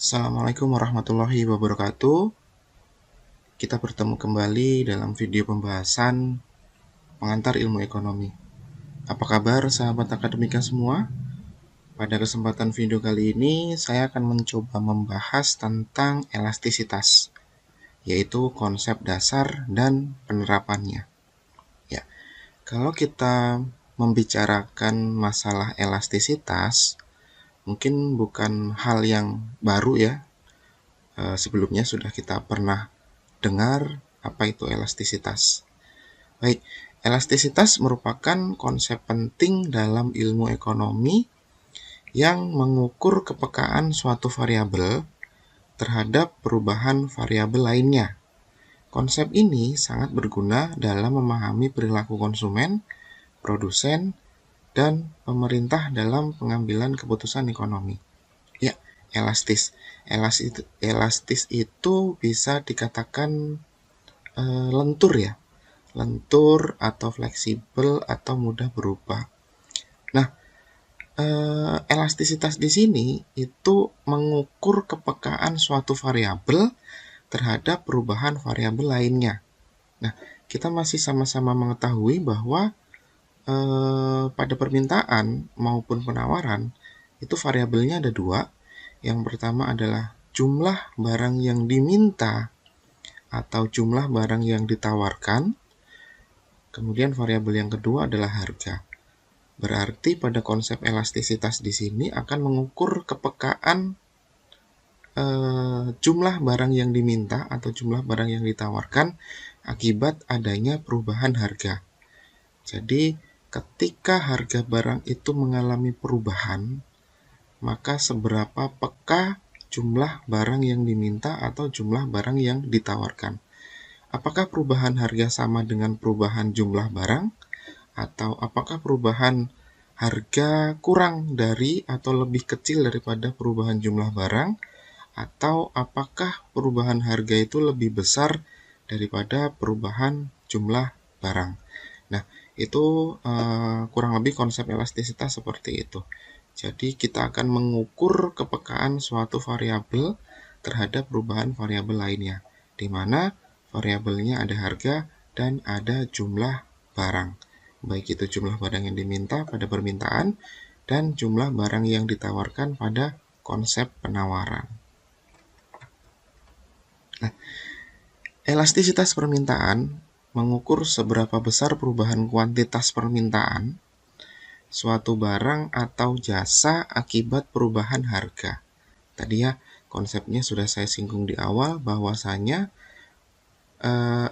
Assalamualaikum warahmatullahi wabarakatuh. Kita bertemu kembali dalam video pembahasan pengantar ilmu ekonomi. Apa kabar sahabat akademika semua? Pada kesempatan video kali ini, saya akan mencoba membahas tentang elastisitas, yaitu konsep dasar dan penerapannya. Ya, kalau kita membicarakan masalah elastisitas, mungkin bukan hal yang baru ya. Sebelumnya sudah kita pernah dengar apa itu elastisitas. Baik, elastisitas merupakan konsep penting dalam ilmu ekonomi yang mengukur kepekaan suatu variabel terhadap perubahan variabel lainnya. Konsep ini sangat berguna dalam memahami perilaku konsumen, produsen, dan pemerintah dalam pengambilan keputusan ekonomi. Ya, elastis itu bisa dikatakan lentur ya, lentur atau fleksibel atau mudah berubah. Nah, elastisitas di sini itu mengukur kepekaan suatu variabel terhadap perubahan variabel lainnya. Nah, kita masih sama-sama mengetahui bahwa pada permintaan maupun penawaran itu variabelnya ada dua. Yang pertama adalah jumlah barang yang diminta atau jumlah barang yang ditawarkan. Kemudian variabel yang kedua adalah harga. Berarti pada konsep elastisitas di sini akan mengukur kepekaan jumlah barang yang diminta atau jumlah barang yang ditawarkan akibat adanya perubahan harga. Jadi ketika harga barang itu mengalami perubahan, maka seberapa peka jumlah barang yang diminta atau jumlah barang yang ditawarkan. Apakah perubahan harga sama dengan perubahan jumlah barang? Atau apakah perubahan harga kurang dari atau lebih kecil daripada perubahan jumlah barang? Atau apakah perubahan harga itu lebih besar daripada perubahan jumlah barang? Nah, itu kurang lebih konsep elastisitas seperti itu. Jadi kita akan mengukur kepekaan suatu variabel terhadap perubahan variabel lainnya, di mana variabelnya ada harga dan ada jumlah barang. Baik itu jumlah barang yang diminta pada permintaan dan jumlah barang yang ditawarkan pada konsep penawaran. Nah, elastisitas permintaan mengukur seberapa besar perubahan kuantitas permintaan suatu barang atau jasa akibat perubahan harga. Tadi ya, konsepnya sudah saya singgung di awal bahwasanya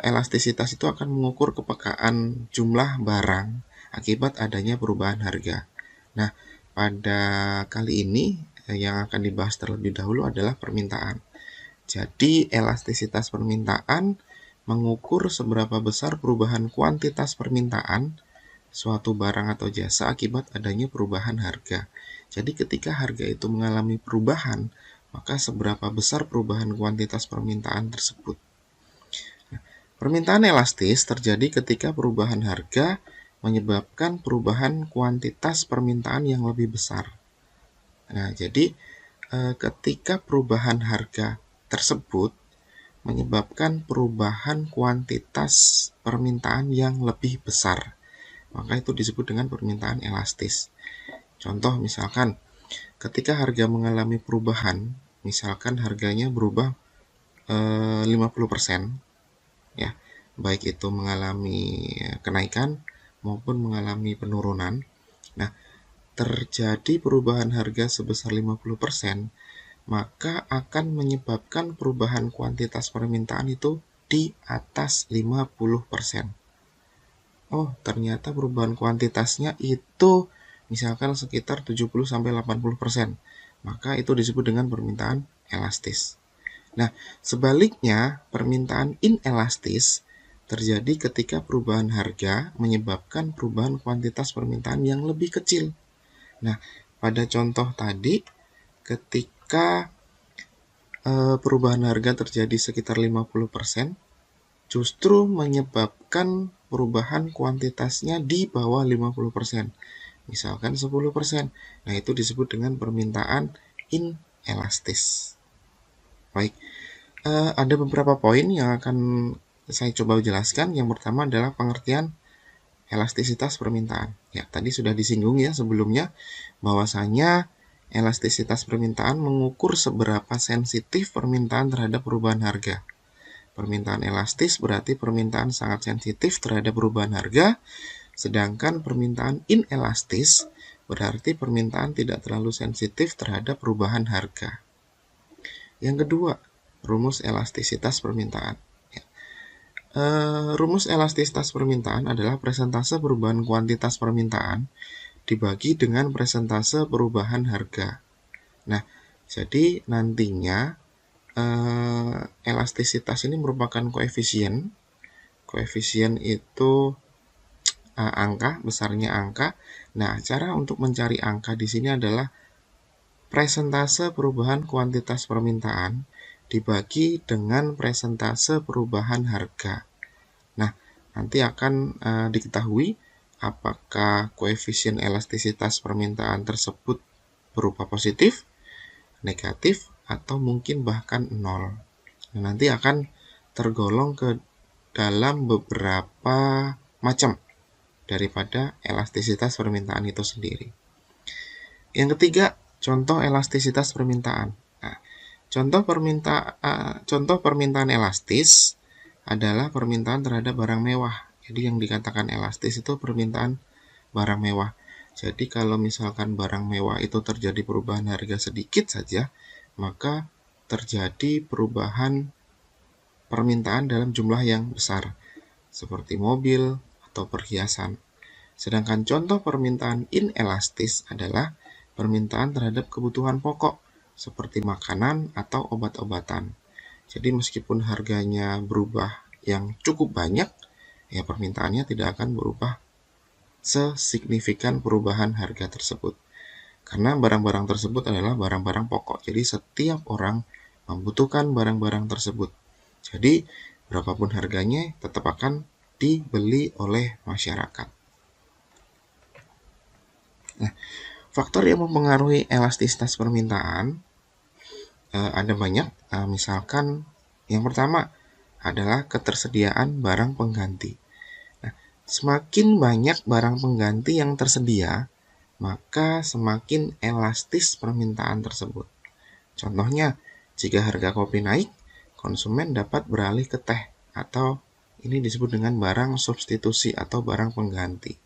elastisitas itu akan mengukur kepekaan jumlah barang akibat adanya perubahan harga. Nah, pada kali ini yang akan dibahas terlebih dahulu adalah permintaan. Jadi, elastisitas permintaan mengukur seberapa besar perubahan kuantitas permintaan suatu barang atau jasa akibat adanya perubahan harga. Jadi ketika harga itu mengalami perubahan, maka seberapa besar perubahan kuantitas permintaan tersebut. Permintaan elastis terjadi ketika perubahan harga menyebabkan perubahan kuantitas permintaan yang lebih besar. Nah, jadi ketika perubahan harga tersebut menyebabkan perubahan kuantitas permintaan yang lebih besar, maka itu disebut dengan permintaan elastis. Contoh misalkan ketika harga mengalami perubahan, misalkan harganya berubah 50%, ya, baik itu mengalami kenaikan maupun mengalami penurunan. Nah, terjadi perubahan harga sebesar 50%, maka akan menyebabkan perubahan kuantitas permintaan itu di atas 50%. Oh, ternyata perubahan kuantitasnya itu misalkan sekitar 70-80%. Maka itu disebut dengan permintaan elastis. Nah, sebaliknya, permintaan inelastis terjadi ketika perubahan harga menyebabkan perubahan kuantitas permintaan yang lebih kecil. Nah, pada contoh tadi, ketika perubahan harga terjadi sekitar 50%, justru menyebabkan perubahan kuantitasnya di bawah 50%. Misalkan 10%. Nah, itu disebut dengan permintaan inelastis. Baik, ada beberapa poin yang akan saya coba jelaskan. Yang pertama adalah pengertian elastisitas permintaan. Ya, tadi sudah disinggung ya sebelumnya bahwasanya elastisitas permintaan mengukur seberapa sensitif permintaan terhadap perubahan harga. Permintaan elastis berarti permintaan sangat sensitif terhadap perubahan harga, sedangkan permintaan inelastis berarti permintaan tidak terlalu sensitif terhadap perubahan harga. Yang kedua, rumus elastisitas permintaan. Rumus elastisitas permintaan adalah persentase perubahan kuantitas permintaan dibagi dengan persentase perubahan harga. Nah, jadi nantinya elastisitas ini merupakan koefisien. Koefisien itu angka, besarnya angka. Nah, cara untuk mencari angka di sini adalah persentase perubahan kuantitas permintaan dibagi dengan persentase perubahan harga. Nah, nanti akan diketahui apakah koefisien elastisitas permintaan tersebut berupa positif, negatif, atau mungkin bahkan 0. Nah, nanti akan tergolong ke dalam beberapa macam daripada elastisitas permintaan itu sendiri. Yang ketiga, contoh elastisitas permintaan. Nah, contoh permintaan elastis adalah permintaan terhadap barang mewah. Jadi yang dikatakan elastis itu permintaan barang mewah. Jadi kalau misalkan barang mewah itu terjadi perubahan harga sedikit saja, maka terjadi perubahan permintaan dalam jumlah yang besar, seperti mobil atau perhiasan. Sedangkan contoh permintaan inelastis adalah permintaan terhadap kebutuhan pokok, seperti makanan atau obat-obatan. Jadi meskipun harganya berubah yang cukup banyak, ya permintaannya tidak akan berubah sesignifikan perubahan harga tersebut. Karena barang-barang tersebut adalah barang-barang pokok. Jadi setiap orang membutuhkan barang-barang tersebut. Jadi berapapun harganya tetap akan dibeli oleh masyarakat. Nah, faktor yang mempengaruhi elastisitas permintaan ada banyak. Misalkan yang pertama adalah ketersediaan barang pengganti. Nah, semakin banyak barang pengganti yang tersedia, maka semakin elastis permintaan tersebut. Contohnya, jika harga kopi naik, konsumen dapat beralih ke teh, atau ini disebut dengan barang substitusi atau barang pengganti.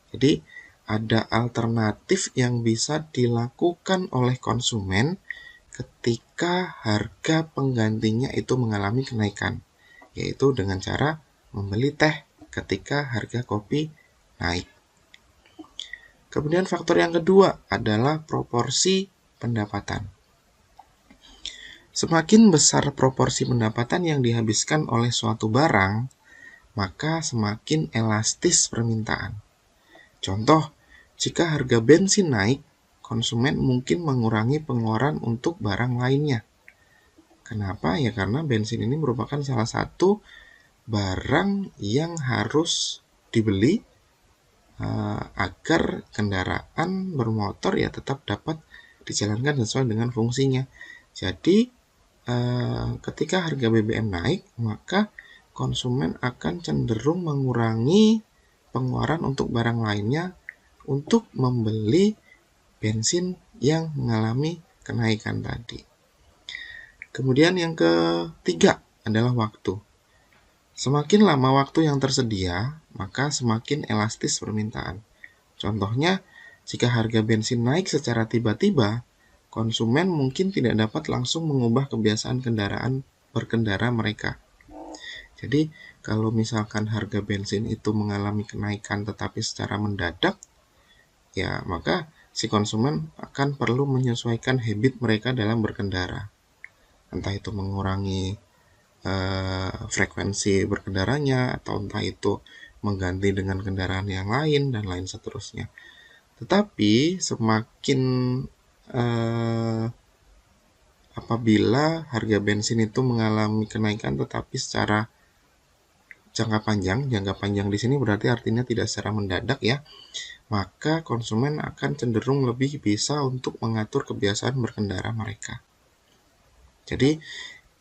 Jadi, ada alternatif yang bisa dilakukan oleh konsumen ketika harga penggantinya itu mengalami kenaikan, yaitu dengan cara membeli teh ketika harga kopi naik. Kemudian faktor yang kedua adalah proporsi pendapatan. Semakin besar proporsi pendapatan yang dihabiskan oleh suatu barang, maka semakin elastis permintaan. Contoh, jika harga bensin naik, konsumen mungkin mengurangi pengeluaran untuk barang lainnya. Kenapa? Ya karena bensin ini merupakan salah satu barang yang harus dibeli agar kendaraan bermotor ya tetap dapat dijalankan sesuai dengan fungsinya. Jadi ketika harga BBM naik, maka konsumen akan cenderung mengurangi pengeluaran untuk barang lainnya untuk membeli bensin yang mengalami kenaikan tadi. Kemudian yang ketiga adalah waktu. Semakin lama waktu yang tersedia, maka semakin elastis permintaan. Contohnya, jika harga bensin naik secara tiba-tiba, konsumen mungkin tidak dapat langsung mengubah kebiasaan berkendara mereka. Jadi, kalau misalkan harga bensin itu mengalami kenaikan tetapi secara mendadak, ya maka si konsumen akan perlu menyesuaikan habit mereka dalam berkendara. Entah itu mengurangi frekuensi berkendaranya, atau entah itu mengganti dengan kendaraan yang lain, dan lain seterusnya. Tetapi semakin apabila harga bensin itu mengalami kenaikan tetapi secara jangka panjang di sini berarti artinya tidak secara mendadak ya, maka konsumen akan cenderung lebih bisa untuk mengatur kebiasaan berkendara mereka. Jadi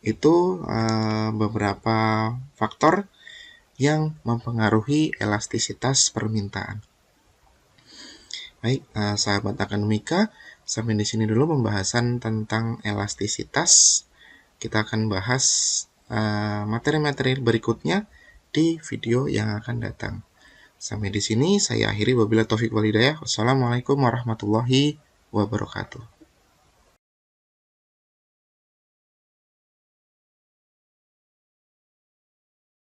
itu beberapa faktor yang mempengaruhi elastisitas permintaan. Baik, sahabat akademika, sampai di sini dulu pembahasan tentang elastisitas. Kita akan bahas materi-materi berikutnya di video yang akan datang. Sampai di sini saya akhiri, wabillahi taufik wal hidayah. Wassalamualaikum warahmatullahi wabarakatuh.